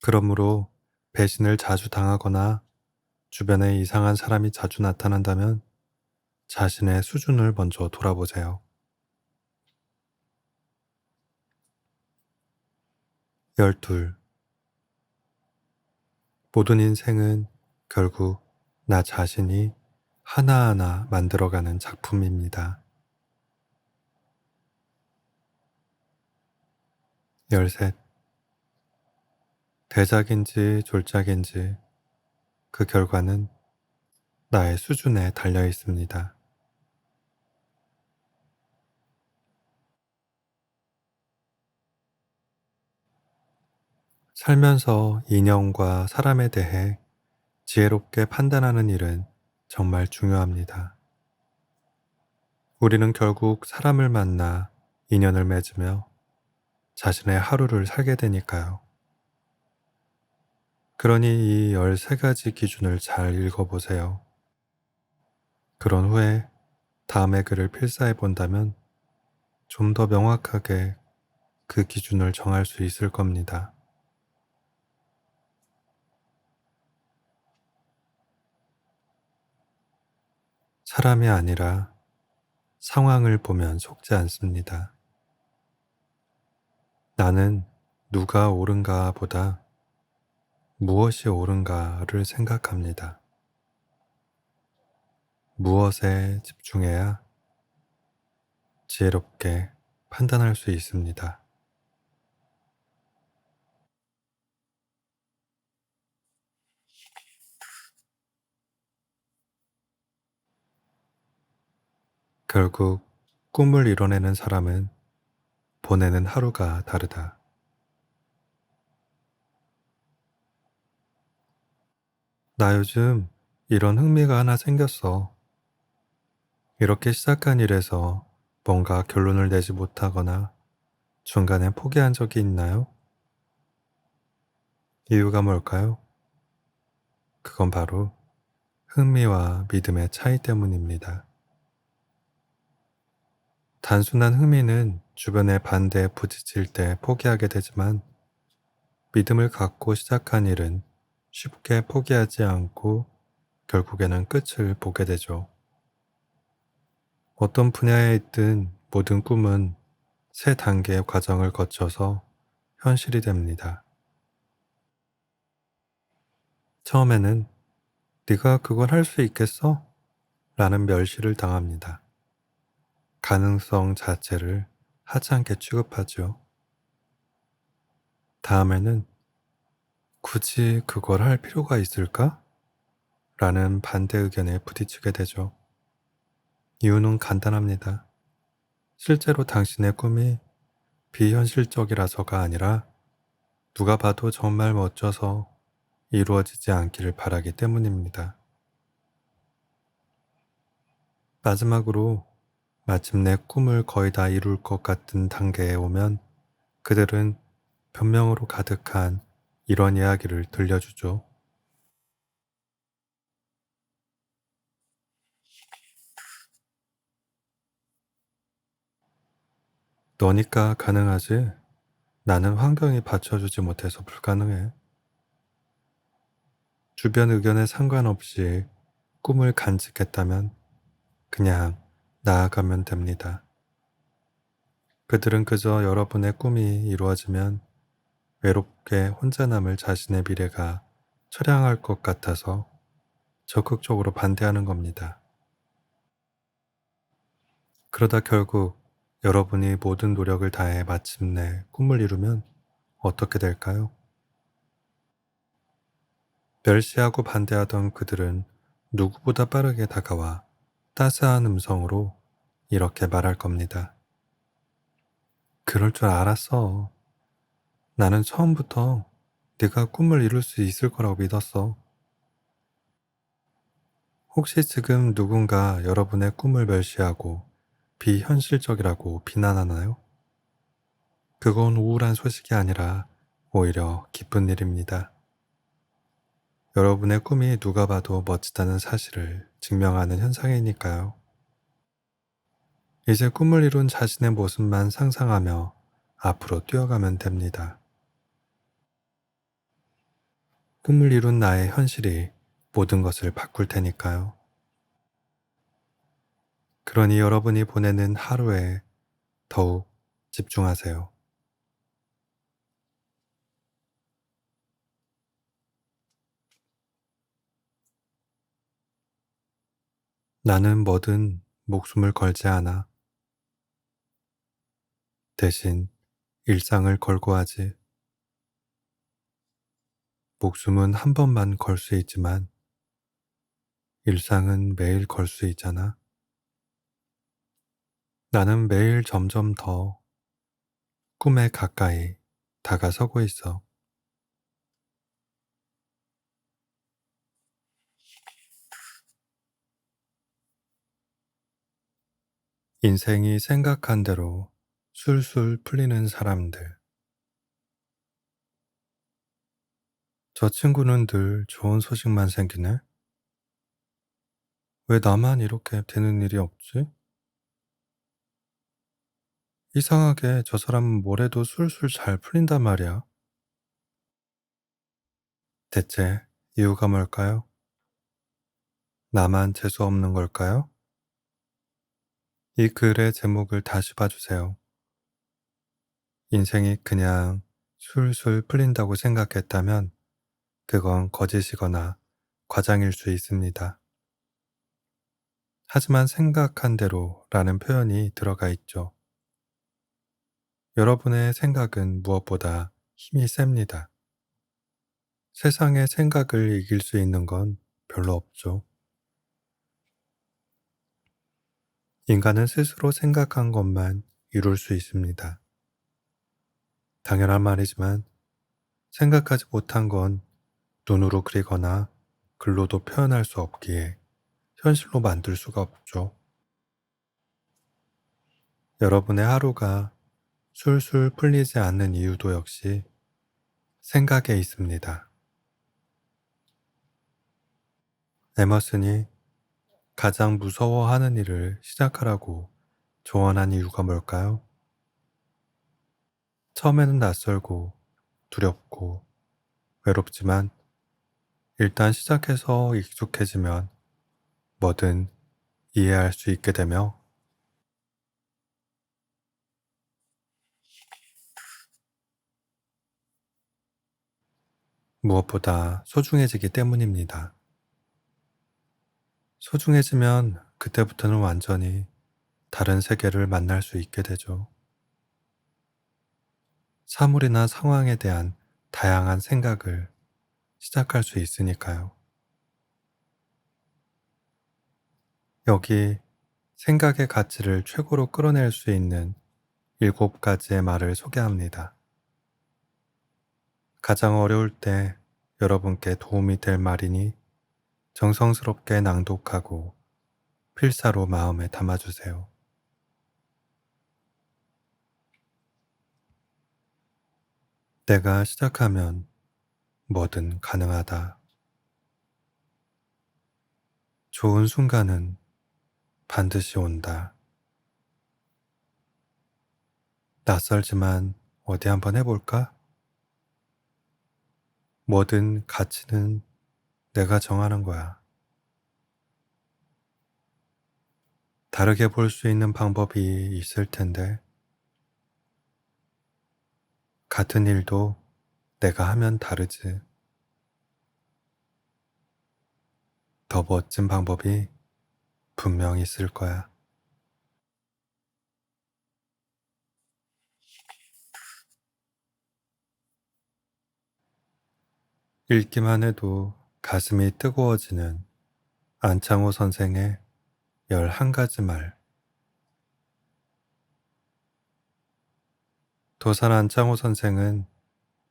그러므로 배신을 자주 당하거나 주변에 이상한 사람이 자주 나타난다면 자신의 수준을 먼저 돌아보세요. 12. 모든 인생은 결국 나 자신이 하나하나 만들어가는 작품입니다. 13. 대작인지 졸작인지 그 결과는 나의 수준에 달려 있습니다. 살면서 인연과 사람에 대해 지혜롭게 판단하는 일은 정말 중요합니다. 우리는 결국 사람을 만나 인연을 맺으며 자신의 하루를 살게 되니까요. 그러니 이 13가지 기준을 잘 읽어보세요. 그런 후에 다음의 글을 필사해 본다면 좀 더 명확하게 그 기준을 정할 수 있을 겁니다. 사람이 아니라 상황을 보면 속지 않습니다. 나는 누가 옳은가 보다 무엇이 옳은가를 생각합니다. 무엇에 집중해야 지혜롭게 판단할 수 있습니다. 결국 꿈을 이뤄내는 사람은 보내는 하루가 다르다. 나 요즘 이런 흥미가 하나 생겼어. 이렇게 시작한 일에서 뭔가 결론을 내지 못하거나 중간에 포기한 적이 있나요? 이유가 뭘까요? 그건 바로 흥미와 믿음의 차이 때문입니다. 단순한 흥미는 주변의 반대에 부딪힐 때 포기하게 되지만 믿음을 갖고 시작한 일은 쉽게 포기하지 않고 결국에는 끝을 보게 되죠. 어떤 분야에 있든 모든 꿈은 세 단계의 과정을 거쳐서 현실이 됩니다. 처음에는 네가 그걸 할 수 있겠어? 라는 멸시를 당합니다. 가능성 자체를 하찮게 취급하죠. 다음에는 굳이 그걸 할 필요가 있을까? 라는 반대 의견에 부딪히게 되죠. 이유는 간단합니다. 실제로 당신의 꿈이 비현실적이라서가 아니라 누가 봐도 정말 멋져서 이루어지지 않기를 바라기 때문입니다. 마지막으로 마침내 꿈을 거의 다 이룰 것 같은 단계에 오면 그들은 변명으로 가득한 이런 이야기를 들려주죠. 너니까 가능하지? 나는 환경이 받쳐주지 못해서 불가능해. 주변 의견에 상관없이 꿈을 간직했다면 그냥 나아가면 됩니다. 그들은 그저 여러분의 꿈이 이루어지면 외롭게 혼자 남을 자신의 미래가 처량할 것 같아서 적극적으로 반대하는 겁니다. 그러다 결국 여러분이 모든 노력을 다해 마침내 꿈을 이루면 어떻게 될까요? 멸시하고 반대하던 그들은 누구보다 빠르게 다가와 따스한 음성으로 이렇게 말할 겁니다. 그럴 줄 알았어. 나는 처음부터 네가 꿈을 이룰 수 있을 거라고 믿었어. 혹시 지금 누군가 여러분의 꿈을 멸시하고 비현실적이라고 비난하나요? 그건 우울한 소식이 아니라 오히려 기쁜 일입니다. 여러분의 꿈이 누가 봐도 멋지다는 사실을 증명하는 현상이니까요. 이제 꿈을 이룬 자신의 모습만 상상하며 앞으로 뛰어가면 됩니다. 꿈을 이룬 나의 현실이 모든 것을 바꿀 테니까요. 그러니 여러분이 보내는 하루에 더욱 집중하세요. 나는 뭐든 목숨을 걸지 않아. 대신 일상을 걸고 하지. 목숨은 한 번만 걸 수 있지만 일상은 매일 걸 수 있잖아. 나는 매일 점점 더 꿈에 가까이 다가서고 있어. 인생이 생각한 대로 술술 풀리는 사람들. 저 친구는 늘 좋은 소식만 생기네? 왜 나만 이렇게 되는 일이 없지? 이상하게 저 사람은 뭘 해도 술술 잘 풀린단 말이야. 대체 이유가 뭘까요? 나만 재수 없는 걸까요? 이 글의 제목을 다시 봐주세요. 인생이 그냥 술술 풀린다고 생각했다면 그건 거짓이거나 과장일 수 있습니다. 하지만 생각한 대로라는 표현이 들어가 있죠. 여러분의 생각은 무엇보다 힘이 셉니다. 세상의 생각을 이길 수 있는 건 별로 없죠. 인간은 스스로 생각한 것만 이룰 수 있습니다. 당연한 말이지만 생각하지 못한 건 눈으로 그리거나 글로도 표현할 수 없기에 현실로 만들 수가 없죠. 여러분의 하루가 술술 풀리지 않는 이유도 역시 생각에 있습니다. 에머슨이 가장 무서워하는 일을 시작하라고 조언한 이유가 뭘까요? 처음에는 낯설고 두렵고 외롭지만 일단 시작해서 익숙해지면 뭐든 이해할 수 있게 되며 무엇보다 소중해지기 때문입니다. 소중해지면 그때부터는 완전히 다른 세계를 만날 수 있게 되죠. 사물이나 상황에 대한 다양한 생각을 시작할 수 있으니까요. 여기 생각의 가치를 최고로 끌어낼 수 있는 7가지의 말을 소개합니다. 가장 어려울 때 여러분께 도움이 될 말이니 정성스럽게 낭독하고 필사로 마음에 담아주세요. 내가 시작하면 뭐든 가능하다. 좋은 순간은 반드시 온다. 낯설지만 어디 한번 해볼까? 뭐든 가치는 내가 정하는 거야. 다르게 볼 수 있는 방법이 있을 텐데, 같은 일도 내가 하면 다르지. 더 멋진 방법이 분명 있을 거야. 읽기만 해도 가슴이 뜨거워지는 안창호 선생의 11가지 말. 도산 안창호 선생은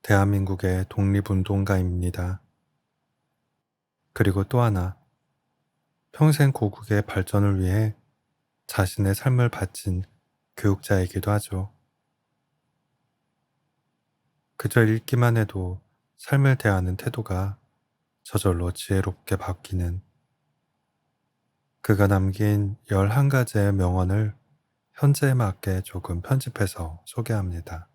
대한민국의 독립운동가입니다. 그리고 또 하나, 평생 고국의 발전을 위해 자신의 삶을 바친 교육자이기도 하죠. 그저 읽기만 해도 삶을 대하는 태도가 저절로 지혜롭게 바뀌는, 그가 남긴 11가지의 명언을 현재에 맞게 조금 편집해서 소개합니다.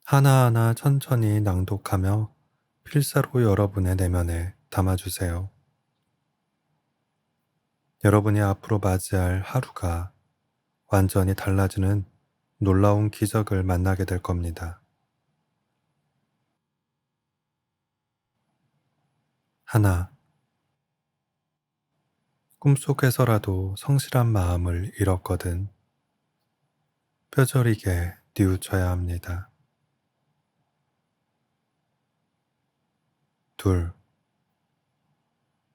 하나하나 천천히 낭독하며 필사로 여러분의 내면에 담아주세요. 여러분이 앞으로 맞이할 하루가 완전히 달라지는 놀라운 기적을 만나게 될 겁니다. 하나, 꿈속에서라도 성실한 마음을 잃었거든 뼈저리게 뉘우쳐야 합니다. 둘,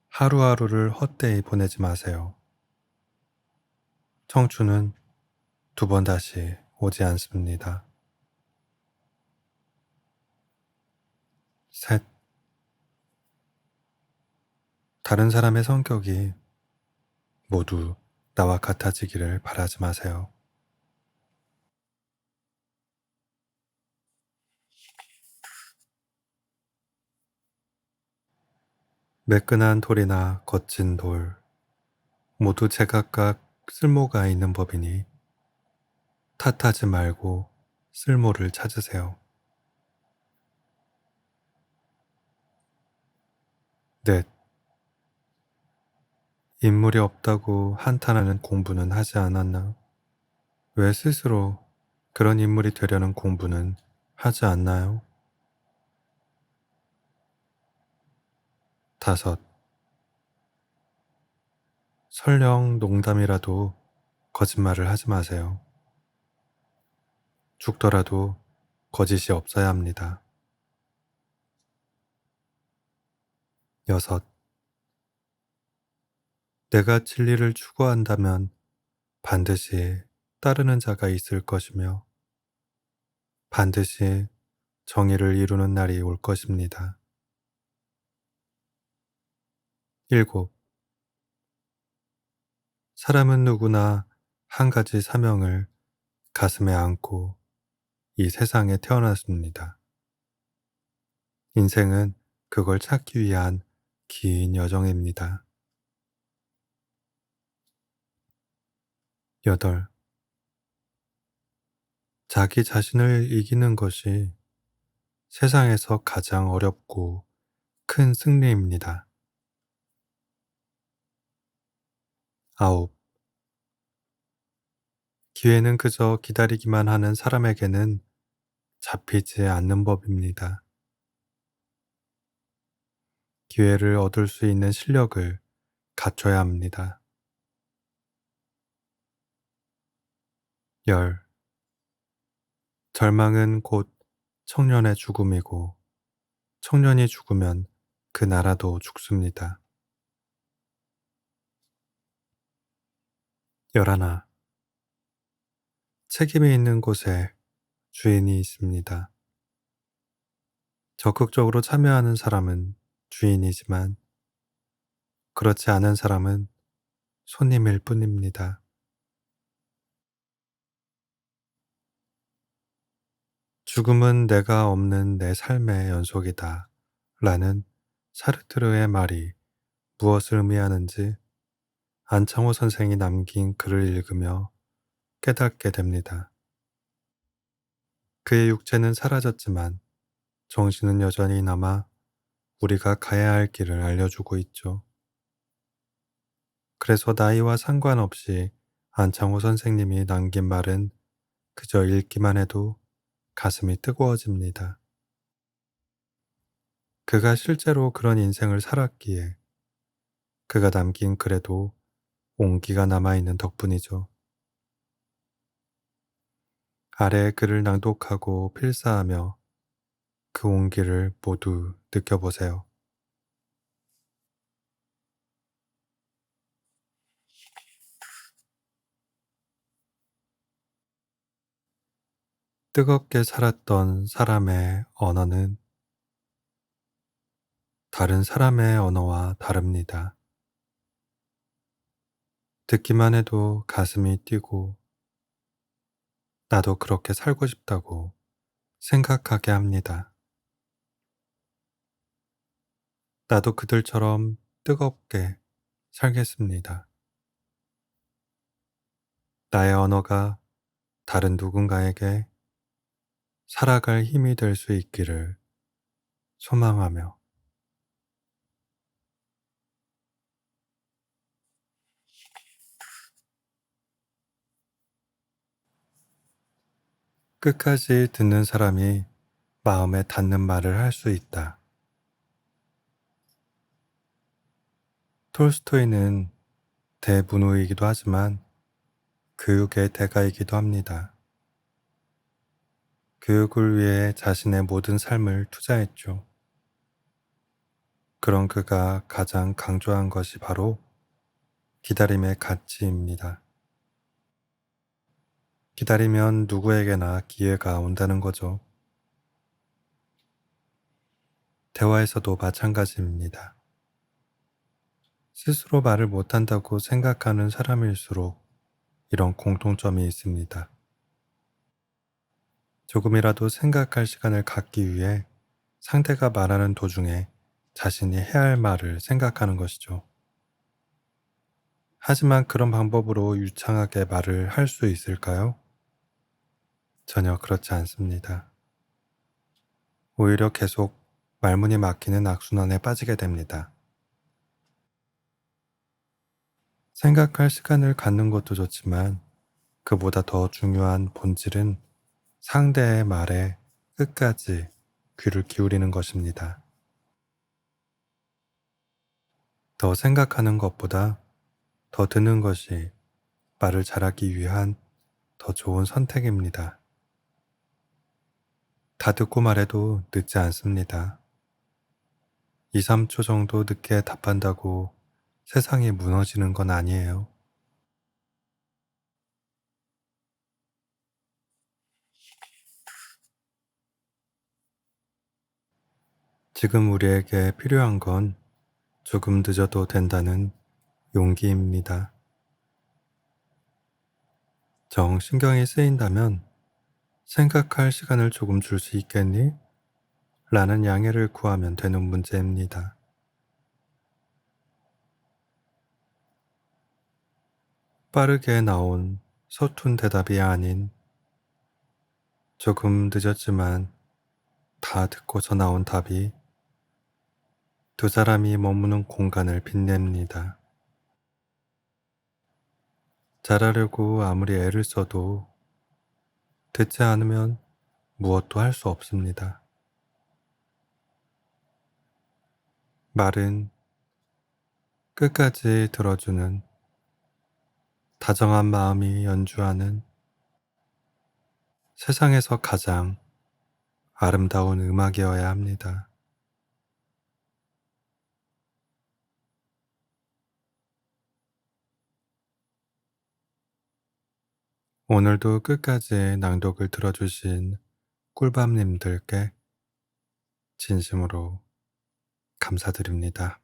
하루하루를 헛되이 보내지 마세요. 청춘은 2번 다시 오지 않습니다. 셋, 다른 사람의 성격이 모두 나와 같아지기를 바라지 마세요. 매끈한 돌이나 거친 돌, 모두 제각각 쓸모가 있는 법이니 탓하지 말고 쓸모를 찾으세요. 넷, 인물이 없다고 한탄하는 공부는 하지 않았나? 왜 스스로 그런 인물이 되려는 공부는 하지 않나요? 다섯, 설령 농담이라도 거짓말을 하지 마세요. 죽더라도 거짓이 없어야 합니다. 여섯, 내가 진리를 추구한다면 반드시 따르는 자가 있을 것이며 반드시 정의를 이루는 날이 올 것입니다. 일곱, 사람은 누구나 한 가지 사명을 가슴에 안고 이 세상에 태어났습니다. 인생은 그걸 찾기 위한 긴 여정입니다. 여덟, 자기 자신을 이기는 것이 세상에서 가장 어렵고 큰 승리입니다. 아홉, 기회는 그저 기다리기만 하는 사람에게는 잡히지 않는 법입니다. 기회를 얻을 수 있는 실력을 갖춰야 합니다. 열, 절망은 곧 청년의 죽음이고 청년이 죽으면 그 나라도 죽습니다. 11, 책임이 있는 곳에 주인이 있습니다. 적극적으로 참여하는 사람은 주인이지만 그렇지 않은 사람은 손님일 뿐입니다. 죽음은 내가 없는 내 삶의 연속이다 라는 사르트르의 말이 무엇을 의미하는지 안창호 선생이 남긴 글을 읽으며 깨닫게 됩니다. 그의 육체는 사라졌지만 정신은 여전히 남아 우리가 가야 할 길을 알려주고 있죠. 그래서 나이와 상관없이 안창호 선생님이 남긴 말은 그저 읽기만 해도 가슴이 뜨거워집니다. 그가 실제로 그런 인생을 살았기에 그가 남긴 글에도 온기가 남아있는 덕분이죠. 아래의 글을 낭독하고 필사하며 그 온기를 모두 느껴보세요. 뜨겁게 살았던 사람의 언어는 다른 사람의 언어와 다릅니다. 듣기만 해도 가슴이 뛰고 나도 그렇게 살고 싶다고 생각하게 합니다. 나도 그들처럼 뜨겁게 살겠습니다. 나의 언어가 다른 누군가에게 살아갈 힘이 될 수 있기를 소망하며 끝까지 듣는 사람이 마음에 닿는 말을 할 수 있다. 톨스토이는 대문호이기도 하지만 교육의 대가이기도 합니다. 교육을 위해 자신의 모든 삶을 투자했죠. 그런 그가 가장 강조한 것이 바로 기다림의 가치입니다. 기다리면 누구에게나 기회가 온다는 거죠. 대화에서도 마찬가지입니다. 스스로 말을 못한다고 생각하는 사람일수록 이런 공통점이 있습니다. 조금이라도 생각할 시간을 갖기 위해 상대가 말하는 도중에 자신이 해야 할 말을 생각하는 것이죠. 하지만 그런 방법으로 유창하게 말을 할 수 있을까요? 전혀 그렇지 않습니다. 오히려 계속 말문이 막히는 악순환에 빠지게 됩니다. 생각할 시간을 갖는 것도 좋지만 그보다 더 중요한 본질은 상대의 말에 끝까지 귀를 기울이는 것입니다. 더 생각하는 것보다 더 듣는 것이 말을 잘하기 위한 더 좋은 선택입니다. 다 듣고 말해도 늦지 않습니다. 2, 3초 정도 늦게 답한다고 세상이 무너지는 건 아니에요. 지금 우리에게 필요한 건 조금 늦어도 된다는 용기입니다. 정 신경이 쓰인다면 생각할 시간을 조금 줄 수 있겠니? 라는 양해를 구하면 되는 문제입니다. 빠르게 나온 서툰 대답이 아닌 조금 늦었지만 다 듣고서 나온 답이 두 사람이 머무는 공간을 빛냅니다. 잘하려고 아무리 애를 써도 듣지 않으면 무엇도 할 수 없습니다. 말은 끝까지 들어주는 다정한 마음이 연주하는 세상에서 가장 아름다운 음악이어야 합니다. 오늘도 끝까지 낭독을 들어주신 꿀밤님들께 진심으로 감사드립니다.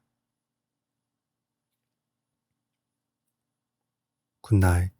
굿나잇.